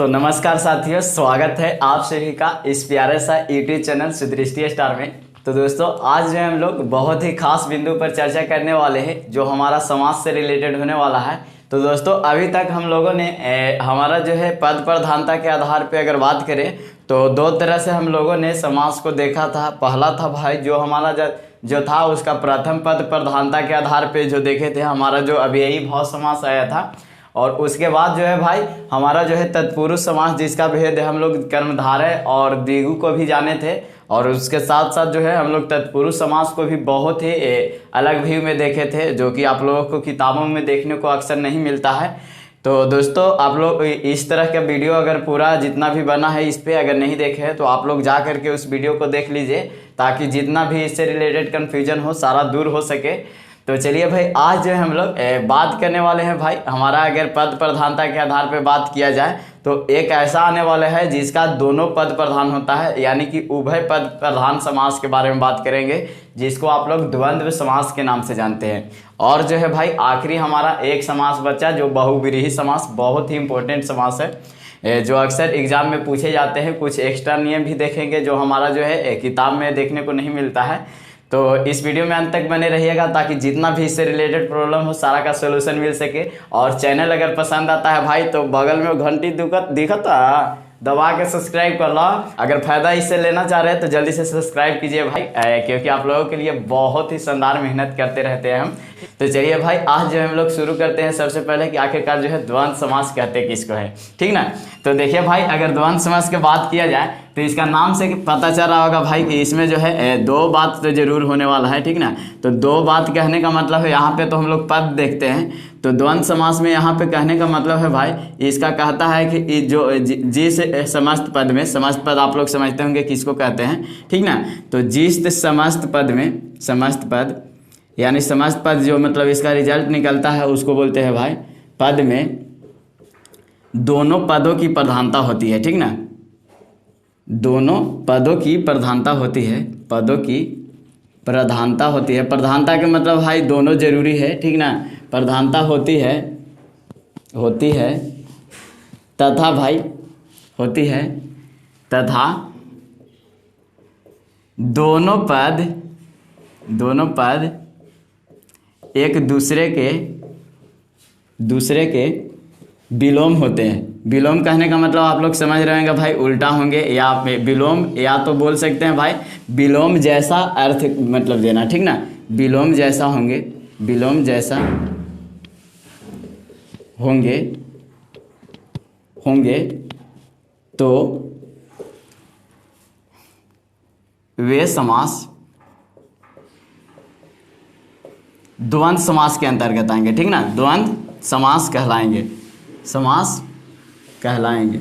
तो नमस्कार साथियों, स्वागत है आप सभी का इस प्यारे सा यूट्यूब चैनल सुदृष्टि स्टार में। तो दोस्तों, आज जो हम लोग बहुत ही खास बिंदु पर चर्चा करने वाले हैं जो हमारा समाज से रिलेटेड होने वाला है। तो दोस्तों, अभी तक हम लोगों ने हमारा जो है पद प्रधानता के आधार पे अगर बात करें तो दो तरह से हम लोगों ने समाज को देखा था। पहला था भाई जो हमारा जो था उसका प्रथम पद प्रधानता के आधार पे जो देखे थे, हमारा जो अव्ययी भाव समास आया था। और उसके बाद जो है भाई हमारा जो है तत्पुरुष समास, जिसका भेद हम लोग कर्मधारय और द्विगु को भी जाने थे। और उसके साथ साथ जो है हम लोग तत्पुरुष समास को भी बहुत ही अलग व्यू में देखे थे, जो कि आप लोगों को किताबों में देखने को अक्सर नहीं मिलता है। तो दोस्तों, आप लोग इस तरह का वीडियो अगर पूरा जितना भी बना है इस पे अगर नहीं देखे हैं तो आप लोग जा करके उस वीडियो को देख लीजिए, ताकि जितना भी इससे रिलेटेड कन्फ्यूजन हो सारा दूर हो सके। तो चलिए भाई, आज जो है हम लोग बात करने वाले हैं भाई, हमारा अगर पद प्रधानता के आधार पे बात किया जाए तो एक ऐसा आने वाला है जिसका दोनों पद प्रधान होता है, यानी कि उभय पद प्रधान समास के बारे में बात करेंगे, जिसको आप लोग द्वंद्व समास के नाम से जानते हैं। और जो है भाई आखिरी हमारा एक समास बचा जो बहुव्रीहि समास, बहुत ही इंपॉर्टेंट समास है जो अक्सर एग्जाम में पूछे जाते हैं। कुछ एक्स्ट्रा नियम भी देखेंगे जो हमारा जो है किताब में देखने को नहीं मिलता है। तो इस वीडियो में अंत तक बने रहिएगा, ताकि जितना भी इससे रिलेटेड प्रॉब्लम हो सारा का सोल्यूशन मिल सके। और चैनल अगर पसंद आता है भाई तो बगल में घंटी दिखता दबा के सब्सक्राइब कर लो। अगर फायदा इससे लेना चाह रहे हैं तो जल्दी से सब्सक्राइब कीजिए भाई, क्योंकि आप लोगों के लिए बहुत ही शानदार मेहनत करते रहते हैं हम। तो चलिए भाई, आज जो हम लोग शुरू करते हैं सबसे पहले कि आखिरकार जो है द्वंद्व समास कहते किसको है, ठीक ना। तो देखिए भाई, अगर द्वंद्व समास की बात किया जाए तो इसका नाम से पता चल रहा होगा भाई कि इसमें जो है दो बात तो जरूर होने वाला है, ठीक ना। तो दो बात कहने का मतलब है, यहाँ पे तो हम लोग पद देखते हैं, तो द्वंद्व समास में यहाँ पे कहने का मतलब है भाई, इसका कहता है कि जो जिस समस्त पद में, समस्त पद आप लोग समझते होंगे किसको कहते हैं, ठीक ना। तो जिस समस्त पद में, समस्त पद यानी समस्त पद जो मतलब इसका रिजल्ट निकलता है उसको बोलते हैं भाई पद में दोनों पदों की प्रधानता होती है, ठीक ना। दोनों पदों की प्रधानता होती है, पदों की प्रधानता होती है। प्रधानता के मतलब भाई दोनों जरूरी है, ठीक ना। प्रधानता होती है तथा भाई होती है तथा दोनों पद एक दूसरे के विलोम होते हैं। विलोम कहने का मतलब आप लोग समझ रहे होंगे भाई, उल्टा होंगे, या विलोम, या तो बोल सकते हैं भाई विलोम जैसा अर्थ मतलब देना, ठीक ना। विलोम जैसा होंगे, विलोम जैसा होंगे तो वे समास द्वंद्व समास के अंतर्गत आएंगे, ठीक ना। द्वंद्व समास कहलाएंगे, समास कहलाएंगे।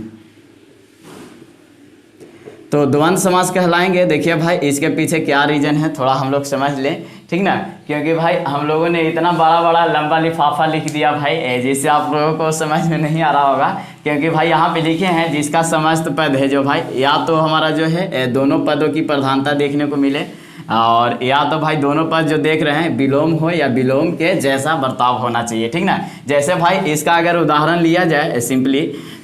तो द्वंद्व समास कहलाएंगे। देखिए भाई, इसके पीछे क्या रीजन है थोड़ा हम लोग समझ लें, ठीक ना। क्योंकि भाई हम लोगों ने इतना बड़ा लंबा लिफाफा लिख दिया भाई, जिससे आप लोगों को समझ में नहीं आ रहा होगा। क्योंकि भाई यहाँ पे लिखे हैं जिसका समस्त पद है जो भाई, या तो हमारा जो है दोनों पदों की प्रधानता देखने को मिले, और या तो भाई दोनों पद जो देख रहे हैं विलोम हो या विलोम के जैसा बर्ताव होना चाहिए, ठीक ना। जैसे भाई इसका अगर उदाहरण लिया जाए सिंपली,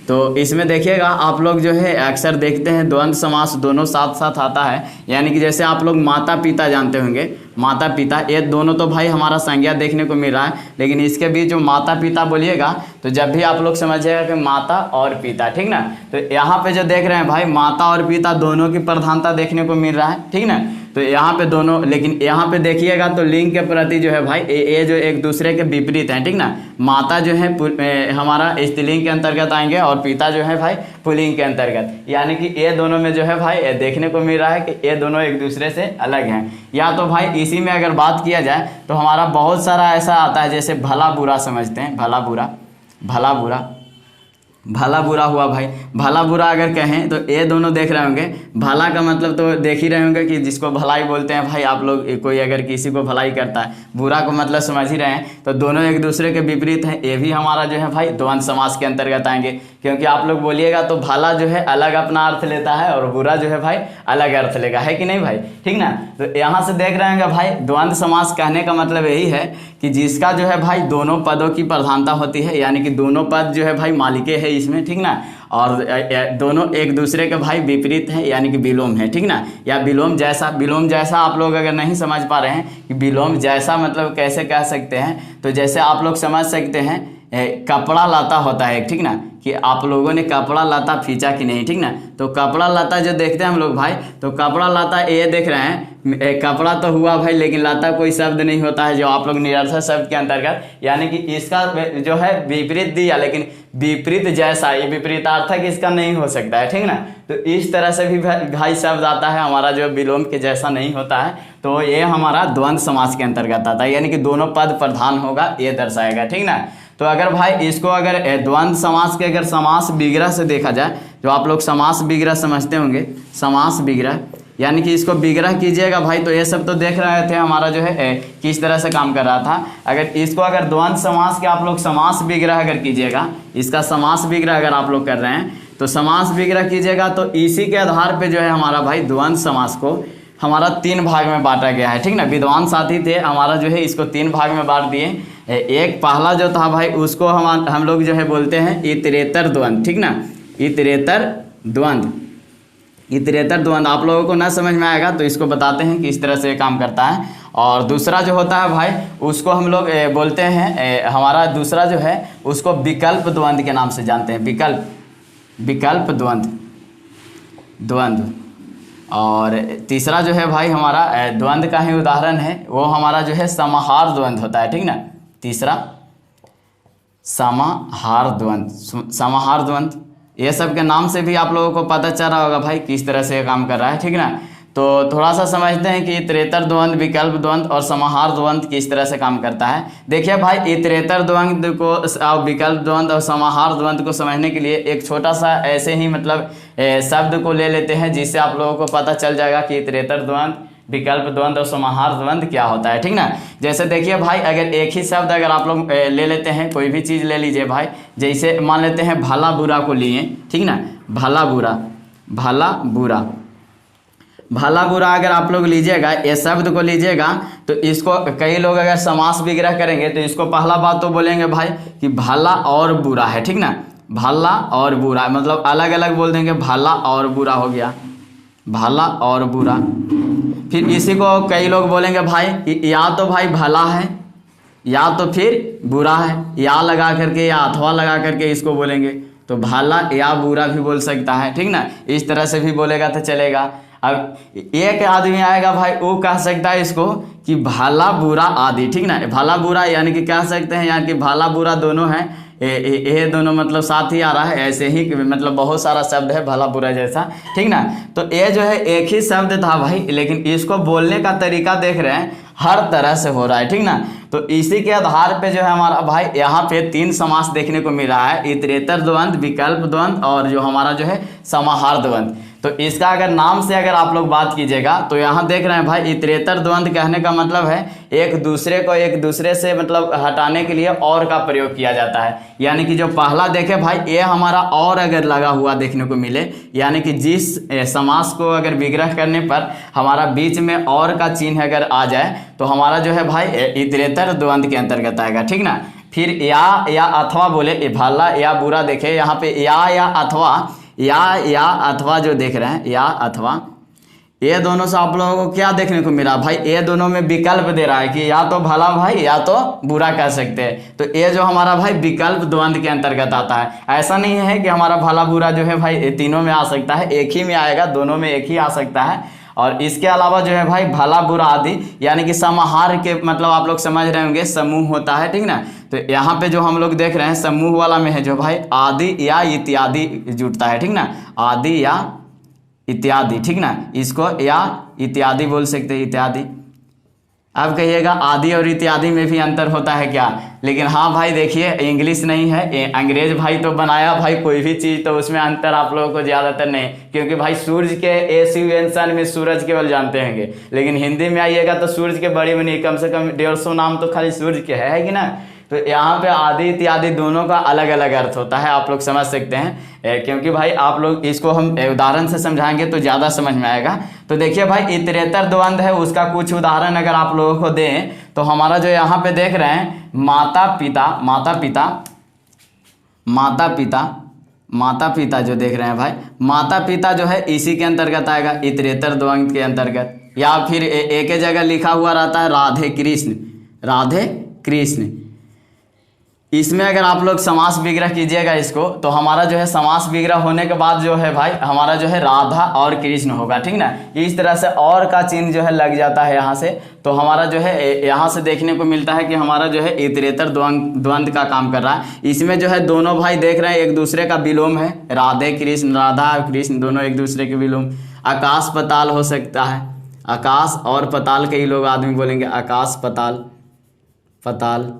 तो इसमें देखिएगा आप लोग जो है अक्सर देखते हैं द्वंद्व समास दोनों साथ साथ आता है। यानी कि जैसे आप लोग माता पिता जानते होंगे, माता पिता, ये दोनों तो भाई हमारा संज्ञा देखने को मिल रहा है, लेकिन इसके बीच जो माता पिता बोलिएगा तो जब भी आप लोग समझिएगा कि माता और पिता, ठीक ना। तो यहाँ पे जो देख रहे हैं भाई माता और पिता दोनों की प्रधानता देखने को मिल रहा है, ठीक ना। तो यहाँ पे दोनों, लेकिन यहाँ पे देखिएगा तो लिंग के प्रति जो है भाई ये जो एक दूसरे के विपरीत हैं, ठीक ना। माता जो है हमारा स्त्रीलिंग के अंतर्गत आएंगे और पिता जो है भाई पुल्लिंग के अंतर्गत। यानी कि ये दोनों में जो है भाई देखने को मिल रहा है कि ये दोनों एक दूसरे से अलग हैं। या तो भाई इसी में अगर बात किया जाए तो हमारा बहुत सारा ऐसा आता है, जैसे भला बुरा समझते हैं, भला बुरा, भला बुरा, भला बुरा हुआ भाई। भला बुरा अगर कहें तो ये दोनों देख रहे होंगे, भला का मतलब तो देख ही रहे होंगे कि जिसको भलाई बोलते हैं भाई आप लोग, कोई अगर किसी को भलाई करता है, बुरा को मतलब समझ ही रहे हैं। तो दोनों एक दूसरे के विपरीत हैं, ये भी हमारा जो है भाई द्वंद्व समास के अंतर्गत आएंगे। क्योंकि आप लोग बोलिएगा तो भला जो है अलग अपना अर्थ लेता है और बुरा जो है भाई अलग अर्थ लेगा, है कि नहीं भाई, ठीक ना। तो यहाँ से देख रहे होंगे भाई द्वंद्व समास कहने का मतलब यही है कि जिसका जो है भाई दोनों पदों की प्रधानता होती है, यानी कि दोनों पद जो है भाई मालिके है इसमें, ठीक ना। और दोनों एक दूसरे के भाई विपरीत हैं, यानी कि विलोम है, ठीक ना। या विलोम जैसा, विलोम जैसा आप लोग अगर नहीं समझ पा रहे हैं कि विलोम जैसा मतलब कैसे कह सकते हैं, तो जैसे आप लोग समझ सकते हैं कपड़ा लता होता है, ठीक ना, कि आप लोगों ने कपड़ा लता खींचा कि नहीं, ठीक ना। तो कपड़ा लता जो देखते हैं हम लोग भाई, तो कपड़ा लता ये देख रहे हैं, कपड़ा तो हुआ भाई, लेकिन लता कोई शब्द नहीं होता है जो आप लोग निरर्थक शब्द के अंतर्गत, यानी कि इसका जो है विपरीत दिया, लेकिन विपरीत जैसा, ये विपरीतार्थक इसका नहीं हो सकता है, ठीक ना। तो इस तरह से भी भाई शब्द आता है हमारा जो विलोम के जैसा नहीं होता है, तो ये हमारा द्वंद्व समास के अंतर्गत आता है, यानी कि दोनों पद प्रधान होगा ये दर्शाएगा, ठीक ना। तो अगर भाई इसको अगर द्वंद्व समास के अगर समास विग्रह से देखा जाए, जो आप लोग समास विग्रह समझते होंगे, समास विग्रह यानी कि इसको विग्रह कीजिएगा भाई, तो ये सब तो देख रहे थे हमारा जो है किस तरह से काम कर रहा था। अगर इसको अगर द्वंद्व समास के आप लोग समास विग्रह अगर कीजिएगा, इसका समास विग्रह अगर आप लोग कर रहे हैं तो समास विग्रह कीजिएगा, तो इसी के आधार पे जो है हमारा भाई द्वंद्व समास को हमारा 3 भाग में बांटा गया है, ठीक ना। विद्वान साथी थे हमारा जो है इसको 3 भाग में बांट दिए। एक पहला जो था भाई उसको हम लोग जो है बोलते हैं इतरेतर द्वंद्व, ठीक ना, इतरेतर द्वंद्व। इतरेतर द्वंद्व आप लोगों को ना समझ में आएगा तो इसको बताते हैं कि इस तरह से काम करता है। और दूसरा जो होता है भाई उसको हम लोग बोलते हैं, हमारा दूसरा जो है उसको विकल्प द्वंद्व के नाम से जानते हैं, विकल्प द्वंद्व। और तीसरा जो है भाई हमारा द्वंद्व का ही उदाहरण है, वो हमारा जो है समाहार द्वंद्व होता है, ठीक ना। तीसरा समाहार द्वंद्व, ये सब के नाम से भी आप लोगों को पता चल रहा होगा भाई किस तरह से काम कर रहा है, ठीक ना। तो थोड़ा सा समझते हैं कि इतरेतर द्वंद्व, विकल्प द्वंद्व और समाहार द्वंद्व किस तरह से काम करता है। देखिए भाई इतरेतर द्वंद्व को, विकल्प द्वंद्व और समाहार द्वंद्व को समझने के लिए एक छोटा सा ऐसे ही मतलब शब्द को ले लेते हैं, जिससे आप लोगों को पता चल जाएगा कि इतरेतर द्वंद्व, विकल्प द्वंद्व और समाहार द्वंद्व क्या होता है, ठीक ना। जैसे देखिए भाई अगर एक ही शब्द अगर आप लोग ले लेते हैं, कोई भी चीज़ ले लीजिए भाई, जैसे मान लेते हैं भला बुरा को लिए, ठीक ना, भला बुरा अगर आप लोग लीजिएगा, ये शब्द को लीजिएगा, तो इसको कई लोग अगर समास विग्रह करेंगे तो इसको पहला बात तो बोलेंगे भाई कि भला और बुरा है, ठीक ना। भला और बुरा मतलब अलग अलग बोल देंगे, भला और बुरा हो गया, भला और बुरा। फिर इसी को कई लोग बोलेंगे भाई कि या तो भाई भला है या तो फिर बुरा है, या लगा करके या अथवा लगा करके इसको बोलेंगे, तो भला या बुरा भी बोल सकता है, ठीक ना। इस तरह से भी बोलेगा तो चलेगा। अब एक आदमी आएगा भाई, वो कह सकता है इसको कि भला बुरा आदि, ठीक ना। भला बुरा यानी कि कह सकते हैं यानी कि भला बुरा दोनों हैं, ये दोनों मतलब साथ ही आ रहा है, ऐसे ही मतलब बहुत सारा शब्द है भला बुरा जैसा, ठीक ना। तो ये जो है एक ही शब्द था भाई, लेकिन इसको बोलने का तरीका देख रहे हैं हर तरह से हो रहा है, ठीक ना। तो इसी के आधार पे जो है हमारा भाई यहाँ पे 3 समास देखने को मिल रहा है, इतरेतर द्वंद्व, विकल्प द्वंद्व और जो हमारा जो है समाहार द्वंद्व। तो इसका अगर नाम से अगर आप लोग बात कीजिएगा तो यहाँ देख रहे हैं भाई इतरेतर द्वंद्व कहने का मतलब है एक दूसरे को एक दूसरे से मतलब हटाने के लिए और का प्रयोग किया जाता है। यानी कि जो पहला देखे भाई ये हमारा और अगर लगा हुआ देखने को मिले, यानी कि जिस समास को अगर विग्रह करने पर हमारा बीच में और का चिन्ह अगर आ जाए तो हमारा जो है भाई इतरेतर द्वंद्व के अंतर्गत आएगा, ठीक ना। फिर या अथवा बोले, भला या बुरा देखे, यहाँ पे या अथवा जो देख रहे हैं, या अथवा, ये दोनों से आप लोगों को क्या देखने को मिला भाई, ये दोनों में विकल्प दे रहा है कि या तो भला भाई या तो बुरा कह सकते हैं। तो ये जो हमारा भाई विकल्प द्वंद्व के अंतर्गत आता है। ऐसा नहीं है कि हमारा भला बुरा जो है भाई तीनों में आ सकता है, एक ही में आएगा, दोनों में एक ही आ सकता है। और इसके अलावा जो है भाई भला बुरा आदि, यानी कि समाहार के मतलब आप लोग समझ रहे होंगे समूह होता है, ठीक ना। तो यहाँ पे जो हम लोग देख रहे हैं समूह वाला में है जो भाई आदि या इत्यादि जुटता है, ठीक ना, आदि या इत्यादि, ठीक ना। इसको या इत्यादि बोल सकते हैं, इत्यादि। अब कहिएगा आदि और इत्यादि में भी अंतर होता है क्या, लेकिन हाँ भाई देखिए इंग्लिश नहीं है, अंग्रेज भाई तो बनाया भाई कोई भी चीज़, तो उसमें अंतर आप लोगों को ज़्यादातर नहीं, क्योंकि भाई सूर्य के एसिवेंशन में सूरज केवल जानते होंगे, लेकिन हिंदी में आइएगा तो सूर्य के बड़ी में नहीं, कम से कम 150 नाम तो खाली सूर्य के है कि ना। तो यहाँ पे आदि इत्यादि दोनों का अलग अलग अर्थ होता है, आप लोग समझ सकते हैं, क्योंकि भाई आप लोग इसको हम उदाहरण से समझाएंगे तो ज़्यादा समझ में आएगा। तो देखिए भाई इतरेतर द्वंद्व है, उसका कुछ उदाहरण अगर आप लोगों को दें तो हमारा जो यहाँ पे देख रहे हैं माता पिता माता पिता जो देख रहे हैं भाई, माता पिता जो है इसी के अंतर्गत आएगा, इतरेतर द्वंद के अंतर्गत। या फिर एक ही जगह लिखा हुआ रहता है राधे कृष्ण, राधे कृष्ण। इसमें अगर आप लोग समास विग्रह कीजिएगा इसको, तो हमारा जो है समास विग्रह होने के बाद जो है भाई हमारा जो है राधा और कृष्ण होगा, ठीक ना। इस तरह से और का चिन्ह जो है लग जाता है यहाँ से, तो हमारा जो है यहाँ से देखने को मिलता है कि हमारा जो है इतरेतर द्वंद का काम कर रहा है। इसमें जो है दोनों भाई देख रहे हैं एक दूसरे का विलोम है, राधे कृष्ण, राधा और कृष्ण दोनों एक दूसरे के विलोम। आकाश पताल हो सकता है, आकाश और पताल कई लोग आदमी बोलेंगे, आकाश पताल, पताल।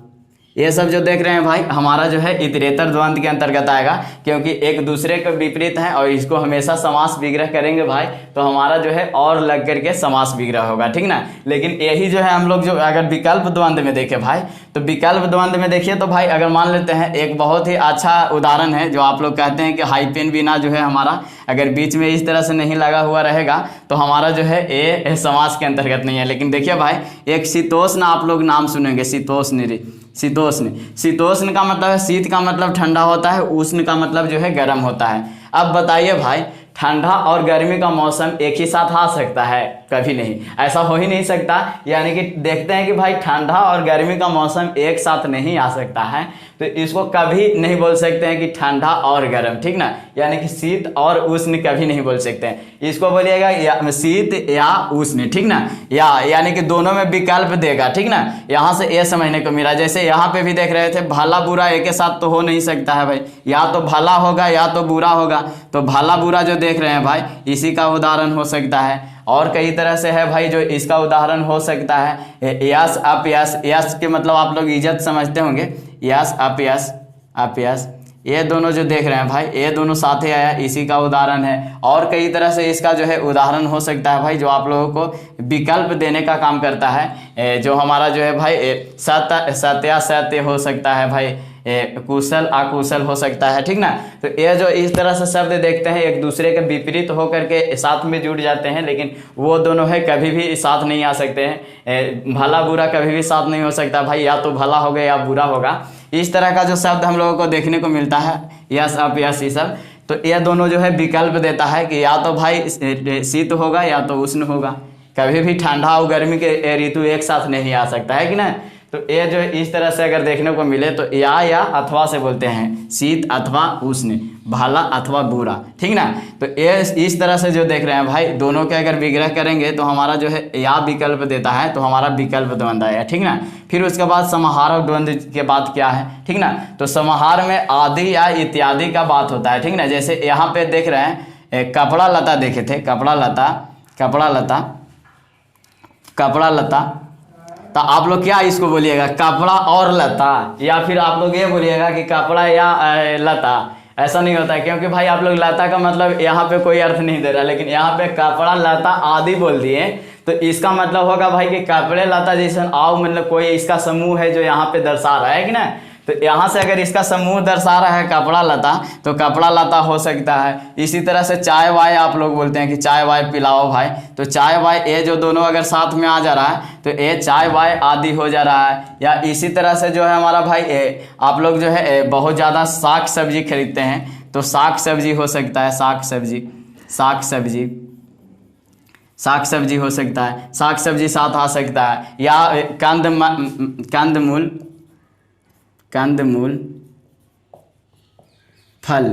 ये सब जो देख रहे हैं भाई हमारा जो है इतरेतर द्वंद के अंतर्गत आएगा, क्योंकि एक दूसरे के विपरीत हैं और इसको हमेशा समास विग्रह करेंगे भाई, तो हमारा जो है और लग करके समास विग्रह होगा, ठीक ना। लेकिन यही जो है हम लोग जो अगर विकल्प द्वंद में देखें भाई, तो विकल्प द्वंद में देखिए तो भाई अगर मान लेते हैं एक बहुत ही अच्छा उदाहरण है, जो आप लोग कहते हैं कि हाइपेन बिना जो है हमारा अगर बीच में इस तरह से नहीं लगा हुआ रहेगा तो हमारा जो है ये समास के अंतर्गत नहीं है। लेकिन देखिए भाई एक शीतोष्ण आप लोग नाम सुनेंगे, शीतोष्ण, शीतोष्ण। शीतोष्ण का मतलब है शीत का मतलब ठंडा होता है, उष्ण का मतलब जो है गर्म होता है। अब बताइए भाई ठंडा और गर्मी का मौसम एक ही साथ आ सकता है? कभी नहीं, ऐसा हो ही नहीं सकता। यानी कि देखते हैं कि भाई ठंडा और गर्मी का मौसम एक साथ नहीं आ सकता है, तो इसको कभी नहीं बोल सकते हैं कि ठंडा और गर्म, ठीक ना। यानी कि शीत और उष्ण कभी नहीं बोल सकते हैं, इसको बोलिएगा या शीत या उष्ण, ठीक ना। यानी कि दोनों में विकल्प देगा, ठीक ना। यहाँ से ये समझने को मिला, जैसे यहाँ पे भी देख रहे थे भला बुरा एक साथ तो हो नहीं सकता है भाई, या तो भला होगा या तो बुरा होगा। तो भला बुरा जो देख रहे हैं भाई इसी का उदाहरण हो सकता है। और कई तरह से है भाई जो इसका उदाहरण हो सकता है यश अपयश। यश के मतलब आप लोग इज्जत समझते होंगे, यश अपयश, अपयश, ये दोनों जो देख रहे हैं भाई ये दोनों साथ ही आया, इसी का उदाहरण है। और कई तरह से इसका जो है उदाहरण हो सकता है भाई, जो आप लोगों को विकल्प देने का काम करता है। जो हमारा जो है भाई सत्य, सत्यासत्य हो सकता है भाई, कुशल अकुशल हो सकता है, ठीक ना। तो ये जो इस तरह से शब्द देखते हैं एक दूसरे के विपरीत होकर के साथ में जुड़ जाते हैं, लेकिन वो दोनों है कभी भी साथ नहीं आ सकते हैं। भला बुरा कभी भी साथ नहीं हो सकता भाई, या तो भला होगा या बुरा होगा। इस तरह का जो शब्द हम लोगों को देखने को मिलता है यश अपयश ये सब, तो ये दोनों जो है विकल्प देता है कि या तो भाई शीत होगा या तो उष्ण होगा। कभी भी ठंडा और गर्मी के ऋतु एक साथ नहीं आ सकता है कि ना। तो ये जो इस तरह से अगर देखने को मिले तो या अथवा से बोलते हैं, शीत अथवा उष्ण, भला अथवा बुरा, ठीक ना। तो ये इस तरह से जो देख रहे हैं भाई दोनों के अगर विग्रह करेंगे तो हमारा जो है या विकल्प देता है, तो हमारा विकल्प द्वंद आया, ठीक ना। फिर उसके बाद समाहार और द्वंद के बाद क्या है, ठीक ना। तो समाहार में आदि या इत्यादि का बात होता है, ठीक ना। जैसे यहाँ पे देख रहे हैं कपड़ा लता देखे थे, कपड़ा लता, कपड़ा लता, कपड़ा लता। तो आप लोग क्या इसको बोलिएगा, कपड़ा और लता, या फिर आप लोग ये बोलिएगा कि कपड़ा या लता। ऐसा नहीं होता है, क्योंकि भाई आप लोग लता का मतलब यहाँ पे कोई अर्थ नहीं दे रहा, लेकिन यहाँ पे कपड़ा लता आदि बोल दिए, तो इसका मतलब होगा भाई कि कपड़े लता जैसे आओ, मतलब कोई इसका समूह है जो यहाँ पे दर्शा रहा है कि ना। तो यहाँ से अगर इसका समूह दर्शा रहा है कपड़ा लता, तो कपड़ा लता हो सकता है। इसी तरह से चाय वाय आप लोग बोलते हैं कि चाय वाय पिलाओ भाई, तो चाय वाय ये जो दोनों अगर साथ में आ जा रहा है तो ये चाय वाय आदि हो जा रहा है। या इसी तरह से जो है हमारा भाई आप लोग जो है बहुत ज़्यादा साग सब्जी खरीदते हैं, तो साग सब्जी हो सकता है, साग सब्जी, साग सब्जी, साग सब्जी हो सकता है, साग सब्जी साथ आ सकता है। या कंदमूल, कंदमूल फल,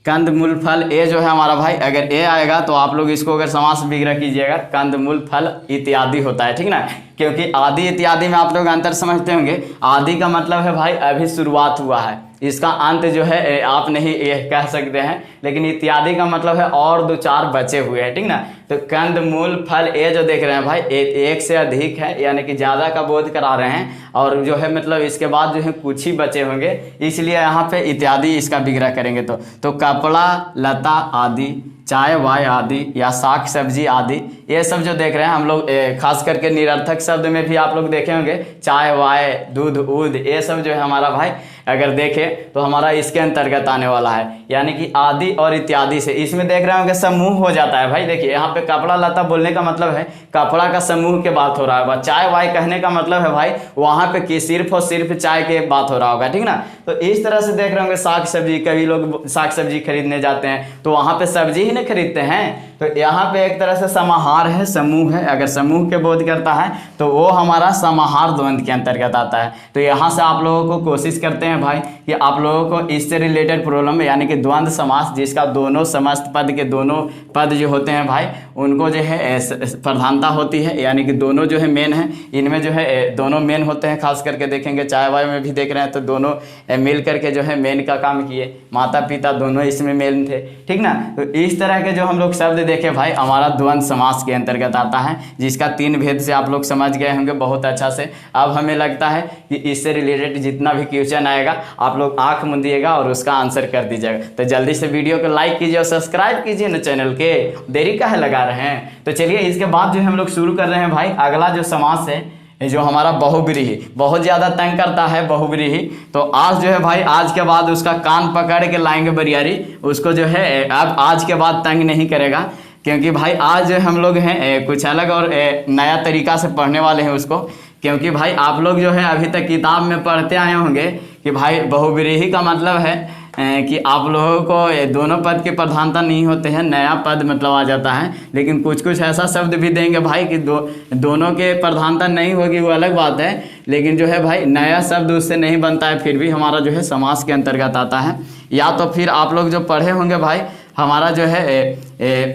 कंदमूल फल, ये जो है हमारा भाई अगर ये आएगा तो आप लोग इसको अगर समास विग्रह कीजिएगा, कंदमूल फल इत्यादि होता है, ठीक ना। क्योंकि आदि इत्यादि में आप लोग अंतर समझते होंगे। आदि का मतलब है भाई अभी शुरुआत हुआ है, इसका अंत जो है आप नहीं कह सकते हैं, लेकिन इत्यादि का मतलब है और दो चार बचे हुए हैं, ठीक ना। तो कंदमूल फल ये जो देख रहे हैं भाई एक से अधिक है, यानी कि ज़्यादा का बोध करा रहे हैं, और जो है मतलब इसके बाद जो है कुछ ही बचे होंगे, इसलिए यहाँ पे इत्यादि इसका विग्रह करेंगे। तो कपड़ा लता आदि, चाय वाय आदि, या साग सब्जी आदि, ये सब जो देख रहे हैं हम लोग खास करके निरर्थक शब्द में भी आप लोग देखे होंगे, चाय वाय दूध ऊध, ये सब जो है हमारा भाई अगर देखें तो हमारा इसके अंतर्गत आने वाला है, यानी कि आदि और इत्यादि से। इसमें देख रहे होंगे समूह हो जाता है भाई। देखिए यहाँ पे कपड़ा लता बोलने का मतलब है कपड़ा का समूह के बात हो रहा है। चाय वाय कहने का मतलब है भाई वहाँ पे कि सिर्फ और सिर्फ चाय के बात हो रहा होगा, ठीक ना। तो इस तरह से देख रहे होंगे साग सब्जी, कभी लोग साग सब्जी खरीदने जाते हैं तो वहाँ पे सब्जी ही नहीं खरीदते हैं। तो यहाँ पे एक तरह से समाहार है, समूह है। अगर समूह के बोध करता है तो वो हमारा समाहार द्वंद्व के अंतर्गत आता है। तो यहाँ से आप लोगों को कोशिश करते हैं भाई कि आप लोगों को इससे रिलेटेड प्रॉब्लम यानी कि द्वंद्व समास, जिसका दोनों समस्त पद के दोनों पद जो होते हैं भाई उनको जो है प्रधानता होती है, यानी कि दोनों जो है मेन है, इनमें जो है दोनों मेन होते हैं। खास करके देखेंगे चाय वाय में भी देख रहे हैं तो दोनों मिल करके जो है मेन का काम किए, माता पिता दोनों इसमें मेन थे, ठीक ना। तो इस तरह के जो हम लोग शब्द देखे भाई हमारा द्वंद्व समास के अंतर्गत आता है, जिसका 3 भेद से आप लोग समझ गए होंगे बहुत अच्छा से। अब हमें लगता है कि इससे रिलेटेड जितना भी क्वेश्चन आएगा आप लोग आंख मूंदिएगा और उसका आंसर कर दीजिएगा। तो जल्दी से वीडियो को लाइक कीजिए और सब्सक्राइब कीजिए ना चैनल के, देरी काहे लगा रहे हैं। तो चलिए इसके बाद जो हम लोग शुरू कर रहे हैं भाई अगला जो समास है जो हमारा बहुब्रीहि, बहुत ज़्यादा तंग करता है बहुब्रीहि। तो आज जो है भाई आज के बाद उसका कान पकड़ के लाएंगे बरियारी, उसको जो है अब आज के बाद तंग नहीं करेगा, क्योंकि भाई आज हम लोग हैं कुछ अलग और नया तरीका से पढ़ने वाले हैं उसको। क्योंकि भाई आप लोग जो है अभी तक किताब में पढ़ते आए होंगे कि भाई बहुब्रीहि का मतलब है कि आप लोगों को दोनों पद की प्रधानता नहीं होते हैं, नया पद मतलब आ जाता है। लेकिन कुछ कुछ ऐसा शब्द भी देंगे भाई कि दोनों के प्रधानता नहीं होगी, वो अलग बात है। लेकिन जो है भाई नया शब्द उससे नहीं बनता है, फिर भी हमारा जो है समास के अंतर्गत आता है। या तो फिर आप लोग जो पढ़े होंगे भाई हमारा जो है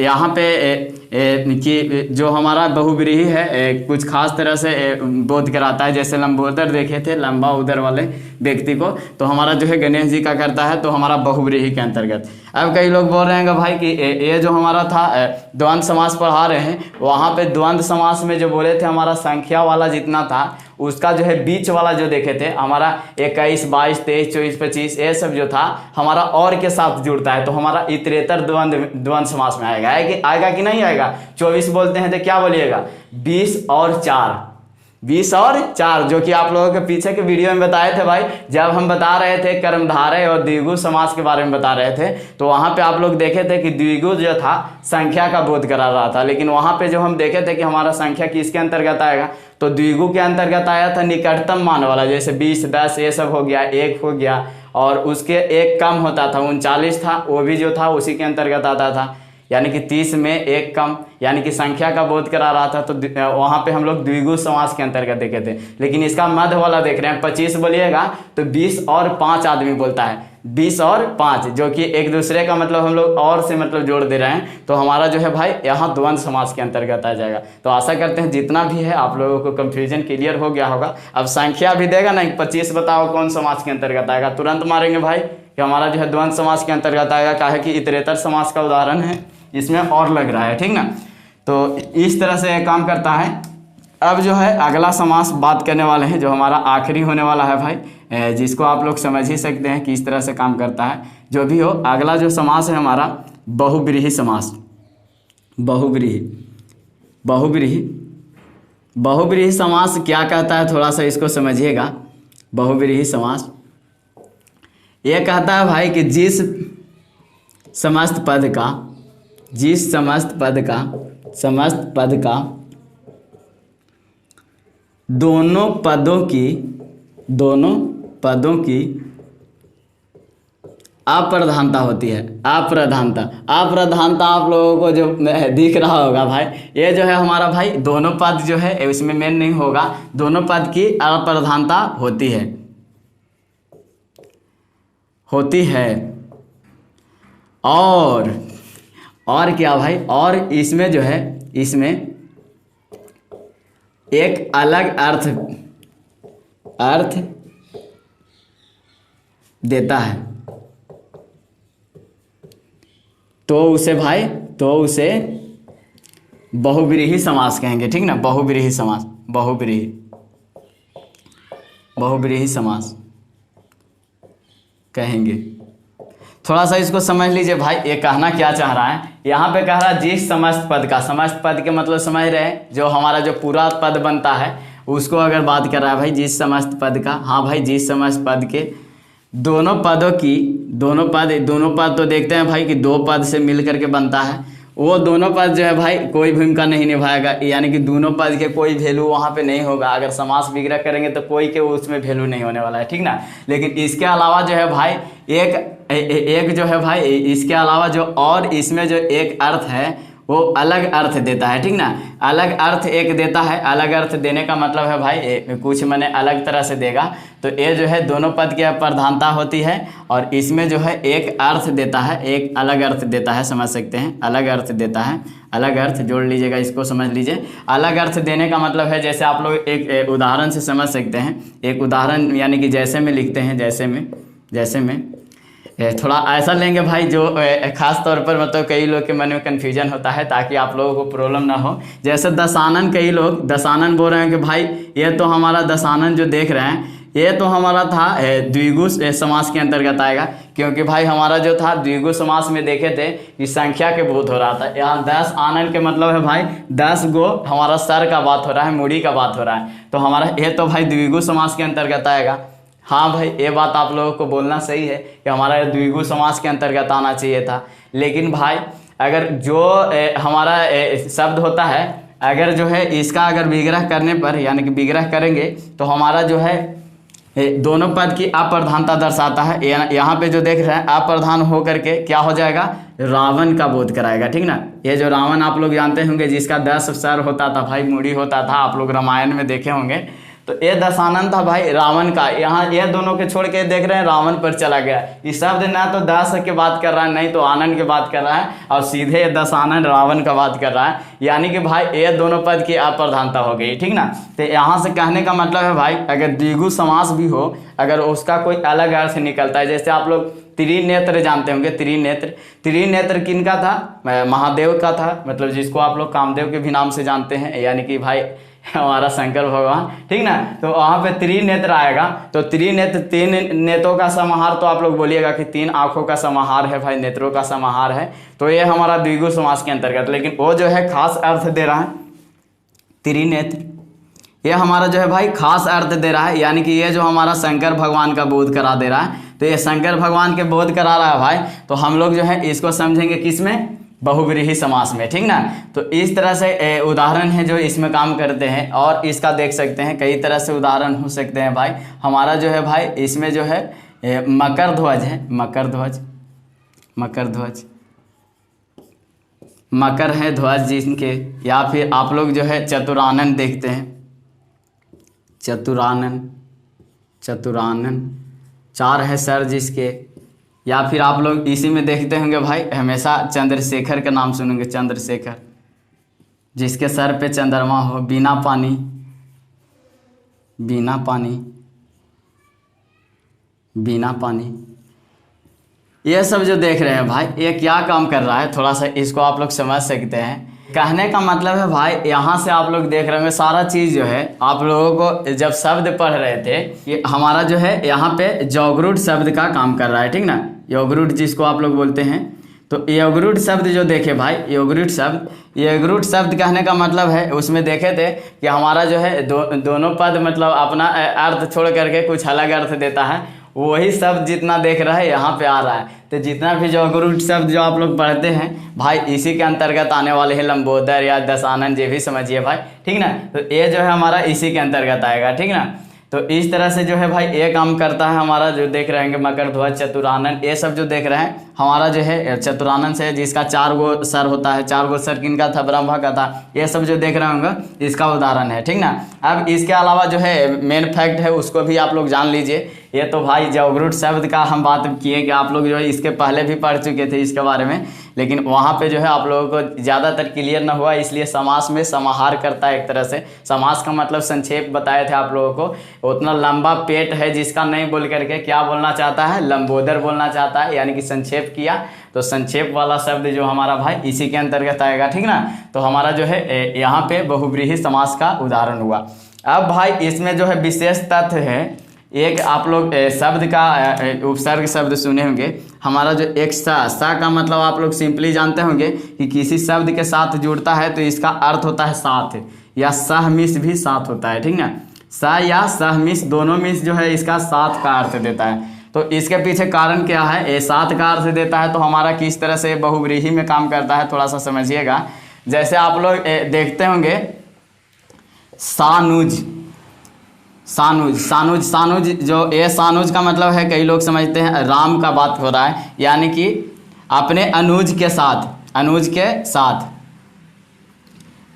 यहाँ पे कि जो हमारा बहुब्रीहि है कुछ खास तरह से बोध कराता है। जैसे लंबोदर देखे थे, लंबा उदर वाले व्यक्ति को, तो हमारा जो है गणेश जी का करता है, तो हमारा बहुब्रीहि के अंतर्गत। अब कई लोग बोल रहे हैं भाई कि ये जो हमारा था द्वंद्व समास पढ़ा रहे हैं, वहाँ पे द्वंद्व समास में जो बोले थे हमारा संख्या वाला जितना था उसका जो है बीच वाला जो देखे थे हमारा 21, 22, 23, 24, 25 ये सब जो था हमारा और के साथ जुड़ता है, तो हमारा इतरेतर द्वंद्व समास में आएगा। आएगा कि नहीं आएगा? 24 बोलते हैं तो क्या बोलिएगा? 20 और 4, 20 और 4, जो कि आप लोगों के पीछे के वीडियो में बताए थे भाई, जब हम बता रहे थे कर्मधारय और द्विगु समास के बारे में बता रहे थे, तो वहाँ पे आप लोग देखे थे कि द्विगु जो था संख्या का बोध करा रहा था। लेकिन वहाँ पे जो हम देखे थे कि हमारा संख्या किसके अंतर्गत आएगा, तो द्विगु के अंतर्गत आया था निकटतम मान वाला, जैसे 20, 10 ये सब हो गया, 1 हो गया, और उसके एक कम होता था 39 था, वो भी जो था उसी के अंतर्गत आता था। यानी कि 30 में 1 कम, यानी कि संख्या का बोध करा रहा था, तो वहाँ पे हम लोग द्विगु समास के अंतर्गत देखे थे। लेकिन इसका मध्य वाला देख रहे हैं 25 बोलिएगा तो 20 और 5 आदमी बोलता है, 20 और 5, जो कि एक दूसरे का मतलब हम लोग और से मतलब जोड़ दे रहे हैं, तो हमारा जो है भाई यहाँ द्वंद्व समास के अंतर्गत आ जाएगा। तो आशा करते हैं जितना भी है आप लोगों को कंफ्यूजन क्लियर हो गया होगा। अब संख्या भी देगा ना 25, बताओ कौन समास के अंतर्गत आएगा, तुरंत मारेंगे भाई कि हमारा जो है द्वंद्व समास के अंतर्गत आएगा। काहे कि इतरेतर समास का उदाहरण है, इसमें और लग रहा है, ठीक ना। तो इस तरह से काम करता है। अब जो है अगला समास बात करने वाले हैं, जो हमारा आखिरी होने वाला है भाई, जिसको आप लोग समझ ही सकते हैं कि इस तरह से काम करता है। जो भी हो, अगला जो समास है हमारा बहुब्रीहि समास। बहुब्रीहि बहुब्रीहि समास क्या कहता है, थोड़ा सा इसको समझिएगा। बहुब्रीहि समास ये कहता है भाई कि जिस समस्त पद का दोनों पदों की अप्रधानता होती है। अप्रधानता आप लोगों को जो दिख रहा होगा भाई, ये जो है हमारा भाई दोनों पद जो है इसमें मेन नहीं होगा, दोनों पद की अप्रधानता होती है। और क्या भाई, और इसमें जो है इसमें एक अलग अर्थ देता है, तो उसे बहुब्रीहि समास कहेंगे, ठीक ना। बहुब्रीहि समास, बहुब्रीहि समास कहेंगे। थोड़ा सा इसको समझ लीजिए भाई, ये कहना क्या चाह रहा है। यहाँ पे कह रहा है जिस समस्त पद का, समस्त पद के मतलब समझ रहे हैं, जो हमारा जो पूरा पद बनता है उसको अगर बात कर रहा है भाई, जिस समस्त पद का, हाँ भाई जिस समस्त पद के दोनों पद तो देखते हैं भाई कि दो पद से मिल करके बनता है। वो दोनों पद जो है भाई कोई भूमिका नहीं निभाएगा, यानी कि दोनों पद के कोई वैल्यू वहाँ पे नहीं होगा। अगर समास विग्रह करेंगे तो कोई के उसमें वैल्यू नहीं होने वाला है, ठीक ना। लेकिन इसके अलावा जो है भाई एक जो है भाई इसके अलावा जो और इसमें जो एक अर्थ है वो अलग अर्थ देता है, ठीक ना। अलग अर्थ एक देता है, अलग अर्थ देने का मतलब है भाई कुछ मैंने अलग तरह से देगा। तो ये जो है दोनों पद की प्रधानता होती है और इसमें जो है एक अर्थ देता है, एक अलग अर्थ देता है, समझ सकते हैं। अलग अर्थ देता है, अलग अर्थ जोड़ लीजिएगा, इसको समझ लीजिए। अलग अर्थ देने का मतलब है जैसे आप लोग एक उदाहरण से समझ सकते हैं। एक उदाहरण यानी कि जैसे में लिखते हैं, जैसे में थोड़ा ऐसा लेंगे भाई जो खास तौर पर मतलब कई लोग के मन में कन्फ्यूजन होता है, ताकि आप लोगों को प्रॉब्लम ना हो। जैसे दशानन, कई लोग दशानन बोल रहे हैं कि भाई ये तो हमारा दशानन जो देख रहे हैं ये तो हमारा था द्विगु समास के अंतर्गत आएगा, क्योंकि भाई हमारा जो था द्विगु समास में देखे थे कि संख्या के बोध हो रहा था। यहाँ 10 आनन के मतलब है भाई 10 गो हमारा सर का बात हो रहा है, मूड़ी का बात हो रहा है। तो हमारा ये तो भाई द्विगु समास के अंतर्गत आएगा। हाँ भाई ये बात आप लोगों को बोलना सही है कि हमारा द्विगु समास के अंतर्गत आना चाहिए था। लेकिन भाई अगर जो हमारा शब्द होता है, अगर जो है इसका अगर विग्रह करने पर यानी कि विग्रह करेंगे तो हमारा जो है दोनों पद की अप्रधानता दर्शाता है। यहाँ पे जो देख रहे हैं अप्रधान हो करके क्या हो जाएगा, रावण का बोध कराएगा, ठीक ना। ये जो रावण आप लोग जानते होंगे जिसका 10 सर होता था भाई, मूड़ी होता था, आप लोग रामायण में देखे होंगे। तो ये दशानन था भाई रावण का। यहाँ ये दोनों के छोड़ के देख रहे हैं रावण पर चला गया। ये शब्द ना तो 10 की बात कर रहा है, नहीं तो आनंद की बात कर रहा है, और सीधे दशानन रावण का बात कर रहा है। यानी कि भाई ये दोनों पद की अप्रधानता हो गई, ठीक ना। तो यहाँ से कहने का मतलब है भाई अगर द्विगु समास भी हो, अगर उसका कोई अलग अर्थ निकलता है, जैसे आप लोग त्रिनेत्र जानते होंगे। त्रिनेत्र किनका था, महादेव का था, मतलब जिसको आप लोग कामदेव के भी नाम से जानते हैं, यानी कि भाई हमारा शंकर भगवान, ठीक ना। तो वहाँ पे त्रिनेत्र आएगा। तो त्रिनेत्र, 3 नेत्रों का समाहार, तो आप लोग बोलिएगा कि 3 आंखों का समाहार है भाई, नेत्रों का समाहार है। तो ये हमारा द्विगु समास के अंतर्गत। लेकिन वो जो है खास अर्थ दे रहा है त्रिनेत्र, ये हमारा जो है भाई खास अर्थ दे रहा है, यानी कि ये जो हमारा शंकर भगवान का बोध करा दे रहा है। तो ये शंकर भगवान के बोध करा रहा है भाई। तो हम लोग जो है इसको समझेंगे किस में, बहुव्रीहि समास में, ठीक ना। तो इस तरह से उदाहरण है जो इसमें काम करते हैं। और इसका देख सकते हैं कई तरह से उदाहरण हो सकते हैं भाई। हमारा जो है भाई इसमें जो है मकर ध्वज है, मकर ध्वज, मकर है ध्वज जिनके, या फिर आप लोग जो है चतुरानन देखते हैं, चतुरानन 4 है सर जिसके। या फिर आप लोग इसी में देखते होंगे भाई हमेशा चंद्रशेखर का नाम सुनेंगे, चंद्रशेखर जिसके सर पे चंद्रमा हो, बिना पानी, ये सब जो देख रहे हैं भाई ये क्या काम कर रहा है, थोड़ा सा इसको आप लोग समझ सकते हैं। कहने का मतलब है भाई यहाँ से आप लोग देख रहे होंगे सारा चीज़ जो है आप लोगों को जब शब्द पढ़ रहे थे, ये हमारा जो है यहाँ पे यौगरूढ़ शब्द का काम कर रहा है, ठीक ना। यौगरूढ़ जिसको आप लोग बोलते हैं। तो यौगरूढ़ शब्द जो देखे भाई, यौगरूढ़ शब्द कहने का मतलब है उसमें देखे थे कि हमारा जो है दोनों पद मतलब अपना अर्थ छोड़ करके कुछ अलग अर्थ देता है। वही शब्द जितना देख रहा है यहाँ पे आ रहा है। तो जितना भी यौगरूढ़ शब्द जो आप लोग पढ़ते हैं भाई इसी के अंतर्गत आने वाले हैं, लंबोदर या दशानन ये भी समझिए भाई, ठीक ना। तो ये जो है हमारा इसी के अंतर्गत आएगा, ठीक ना। तो इस तरह से जो है भाई ये काम करता है हमारा जो देख रहे हैं मकर ध्वज, चतुरानन, ये सब जो देख रहे हैं हमारा जो है चतुरानन से जिसका 4 गो सर होता है। 4 गो सर किनका था, ब्रह्मा का था। ये सब जो देख रहे होंगे इसका उदाहरण है, ठीक ना। अब इसके अलावा जो है मेन फैक्ट है उसको भी आप लोग जान लीजिए। ये तो भाई यौगरूढ़ शब्द का हम बात किए कि आप लोग जो है इसके पहले भी पढ़ चुके थे इसके बारे में, लेकिन वहाँ पे जो है आप लोगों को ज़्यादातर क्लियर ना हुआ, इसलिए समास में समाहार करता है एक तरह से। समास का मतलब संक्षेप बताए थे आप लोगों को। उतना लंबा पेट है जिसका नहीं बोल करके क्या बोलना चाहता है, लंबोदर बोलना चाहता है, यानी कि संक्षेप किया। तो संक्षेप वाला शब्द जो हमारा भाई इसी के अंतर्गत आएगा, ठीक ना। तो हमारा जो है यहाँ पे बहुव्रीहि समास का उदाहरण हुआ। अब भाई इसमें जो है विशेष तथ्य है, एक आप लोग शब्द का उपसर्ग शब्द सुने होंगे। हमारा जो एक सा का मतलब आप लोग सिंपली जानते होंगे कि किसी शब्द के साथ जुड़ता है तो इसका अर्थ होता है साथ, या सहमिश भी साथ होता है, ठीक ना। स या सहमिश दोनों मिश जो है इसका साथ का अर्थ देता है। तो इसके पीछे कारण क्या है, ये 7 का अर्थ देता है, तो हमारा किस तरह से बहुव्रीहि में काम करता है थोड़ा सा समझिएगा। जैसे आप लोग देखते होंगे सानुज, सानुज सानुज सानुज, जो ये सानुज का मतलब है, कई लोग समझते हैं राम का बात हो रहा है, यानी कि अपने अनुज के साथ, अनुज के साथ,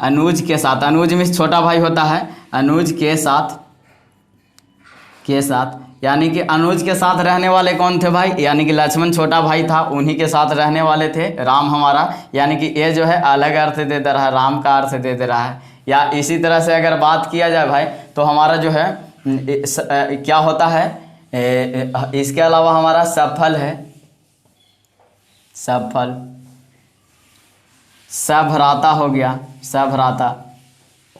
अनुज के साथ, अनुज में छोटा भाई होता है, अनुज के साथ, के साथ, यानी कि अनुज के साथ रहने वाले कौन थे भाई, यानी कि लक्ष्मण छोटा भाई था, उन्हीं के साथ रहने वाले थे राम हमारा, यानी कि ये जो है अलग अर्थ दे दे रहा है, राम का अर्थ दे दे रहा है। या इसी तरह से अगर बात किया जाए भाई तो हमारा जो है क्या होता है, इसके अलावा हमारा सफल है, सफल, सभ्राता हो गया, सभ्राता,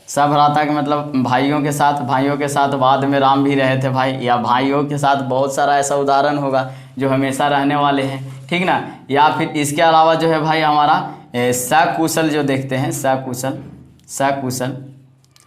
सभ्राता का मतलब भाइयों के साथ, भाइयों के साथ बाद में राम भी रहे थे भाई, या भाइयों के साथ बहुत सारा ऐसा उदाहरण होगा जो हमेशा रहने वाले हैं, ठीक ना। या फिर इसके अलावा जो है भाई हमारा सकुशल जो देखते हैं, सकुशल, सकुशल,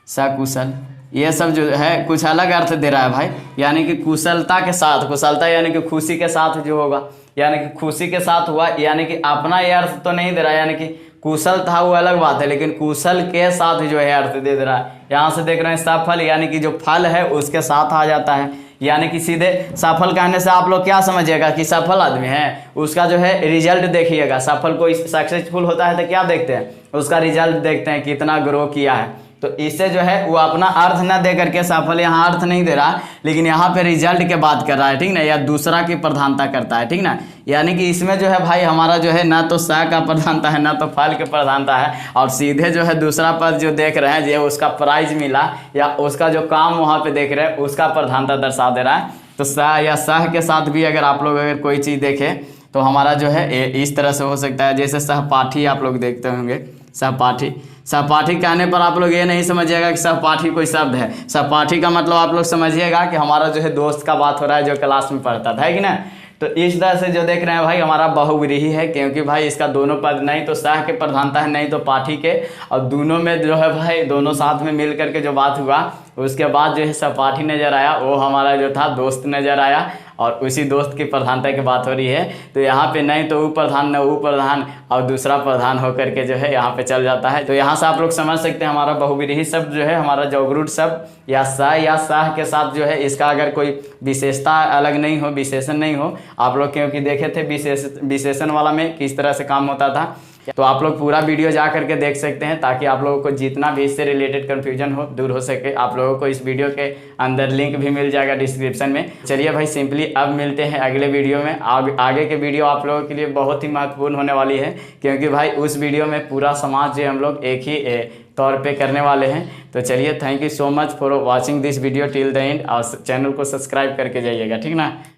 सकुशल, ये सब जो है कुछ अलग अर्थ दे रहा है भाई, यानी कि कुशलता के साथ, कुशलता यानी कि खुशी के साथ जो होगा, यानी कि खुशी के साथ हुआ, यानी कि अपना ये अर्थ तो नहीं दे रहा है, यानी कि कुशल था वो अलग बात है, लेकिन कुशल के साथ जो है अर्थ दे रहा है। यहाँ से देख रहे हैं सफल, यानी कि जो फल है उसके साथ आ जाता है, यानी कि सीधे सफल कहने से आप लोग क्या समझिएगा कि सफल आदमी है, उसका जो है रिजल्ट देखिएगा। सफल कोई सक्सेसफुल होता है तो क्या देखते हैं, उसका रिजल्ट देखते हैं, कितना ग्रो किया है। तो इससे जो है वो अपना अर्थ ना दे करके, सफल यहाँ अर्थ नहीं दे रहा, लेकिन यहाँ पे रिजल्ट के बात कर रहा है, ठीक ना, या दूसरा की प्रधानता करता है, ठीक ना। यानी कि इसमें जो है भाई हमारा जो है ना तो स का प्रधानता है, ना तो फल के प्रधानता है, और सीधे जो है दूसरा पद जो देख रहे हैं, ये उसका प्राइज मिला या उसका जो काम वहाँ पे देख रहे हैं उसका प्रधानता दर्शा दे रहा है। तो स या सह के साथ भी अगर आप लोग अगर कोई चीज़ देखें तो हमारा जो है इस तरह से हो सकता है। जैसे सहपाठी आप लोग देखते होंगे, सहपाठी, सहपाठी कहने पर आप लोग ये नहीं समझिएगा कि सहपाठी कोई शब्द है, सहपाठी का मतलब आप लोग समझिएगा कि हमारा जो है दोस्त का बात हो रहा है जो क्लास में पढ़ता था, है कि ना। तो इस तरह से जो देख रहे हैं भाई हमारा बहुव्रीहि है, क्योंकि भाई इसका दोनों पद नहीं तो सह के प्रधानता है, नहीं तो पाठी के, और दोनों में जो है भाई दोनों साथ में मिल करके जो बात हुआ उसके बाद जो है सहपाठी नज़र आया, वो हमारा जो था दोस्त नज़र आया, और उसी दोस्त की प्रधानता की बात हो रही है। तो यहाँ पे नहीं तो वो प्रधान, न वो प्रधान, और दूसरा प्रधान होकर के जो है यहाँ पे चल जाता है। तो यहाँ से आप लोग समझ सकते हैं हमारा बहुव्रीहि शब्द जो है हमारा जौगरूट शब्द या सह के साथ जो है इसका अगर कोई विशेषता अलग नहीं हो, विशेषण नहीं हो, आप लोग क्योंकि देखे थे विशेषण वाला में किस तरह से काम होता था, तो आप लोग पूरा वीडियो जा करके देख सकते हैं, ताकि आप लोगों को जितना भी इससे रिलेटेड कन्फ्यूजन हो दूर हो सके। आप लोगों को इस वीडियो के अंदर लिंक भी मिल जाएगा डिस्क्रिप्शन में। चलिए भाई सिंपली अब मिलते हैं अगले वीडियो में। आगे के वीडियो आप लोगों के लिए बहुत ही महत्वपूर्ण होने वाली है, क्योंकि भाई उस वीडियो में पूरा समाज जो हम लोग एक ही तौर पे करने वाले हैं। तो चलिए, thank you so much for watching this video till the end, और चैनल को सब्सक्राइब करके जाइएगा, ठीक ना।